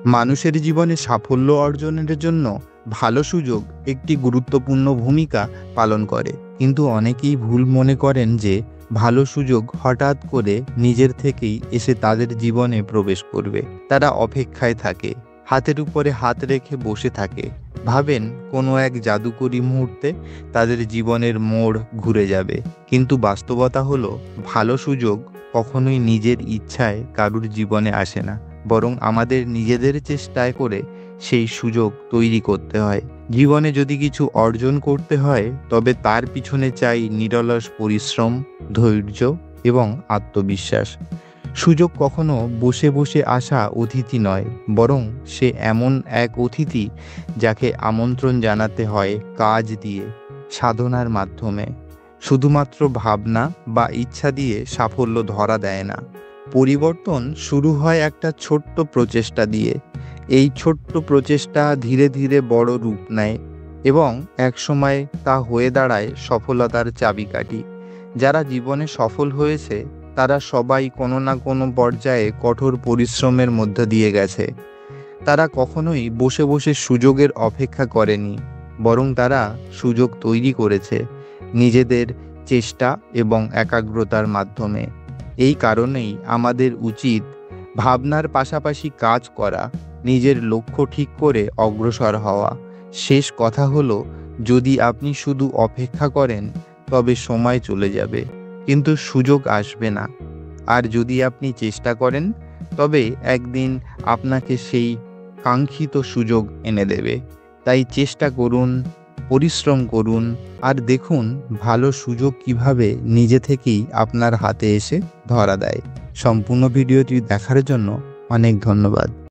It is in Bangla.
মানুষের জীবনে সাফল্য অর্জনের জন্য ভালো সুযোগ একটি গুরুত্বপূর্ণ ভূমিকা পালন করে, কিন্তু অনেকেই ভুল মনে করেন যে ভালো সুযোগ হঠাৎ করে নিজের থেকেই এসে তাদের জীবনে প্রবেশ করবে। তারা অপেক্ষায় থাকে, হাতের উপরে হাত রেখে বসে থাকে, ভাবেন কোনো এক জাদুকরী মুহূর্তে তাদের জীবনের মোড় ঘুরে যাবে। কিন্তু বাস্তবতা হলো, ভালো সুযোগ কখনোই নিজের ইচ্ছায় কারুর জীবনে আসে না, বরং আমাদের নিজেদের চেষ্টায় করে সেই সুযোগ তৈরি করতে হয়। জীবনে যদি কিছু অর্জন করতে হয়, তবে তার পিছনে চাই নিরলস পরিশ্রম, ধৈর্য এবং আত্মবিশ্বাস। সুযোগ কখনো বসে বসে আসা অতিথি নয়, বরং সে এমন এক অতিথি যাকে আমন্ত্রণ জানাতে হয় কাজ দিয়ে, সাধনার মাধ্যমে। শুধুমাত্র ভাবনা বা ইচ্ছা দিয়ে সাফল্য ধরা দেয় না। পরিবর্তন শুরু হয় একটা ছোট্ট প্রচেষ্টা দিয়ে। এই ছোট্ট প্রচেষ্টা ধীরে ধীরে বড় রূপ নেয় এবং একসময় তা হয়ে দাঁড়ায় সফলতার চাবিকাঠি। যারা জীবনে সফল হয়েছে তারা সবাই কোনো না কোনো পর্যায়ে কঠোর পরিশ্রমের মধ্য দিয়ে গেছে। তারা কখনোই বসে বসে সুযোগের অপেক্ষা করেনি, বরং তারা সুযোগ তৈরি করেছে নিজেদের চেষ্টা এবং একাগ্রতার মাধ্যমে। এই কারণেই আমাদের উচিত ভাবনার পাশাপাশি কাজ করা, নিজের লক্ষ্য ঠিক করে অগ্রসর হওয়া। শেষ কথা হলো, যদি আপনি শুধু অপেক্ষা করেন তবে সময় চলে যাবে, কিন্তু সুযোগ আসবে না। আর যদি আপনি চেষ্টা করেন, তবে একদিন আপনাকে সেই কাঙ্ক্ষিত সুযোগ এনে দেবে। তাই চেষ্টা করুন, পরিশ্রম করুন, আর দেখুন ভালো সুযোগ কিভাবে নিজে থেকেই আপনার হাতে এসে ধরা দেয়। সম্পূর্ণ ভিডিওটি দেখার জন্য অনেক ধন্যবাদ।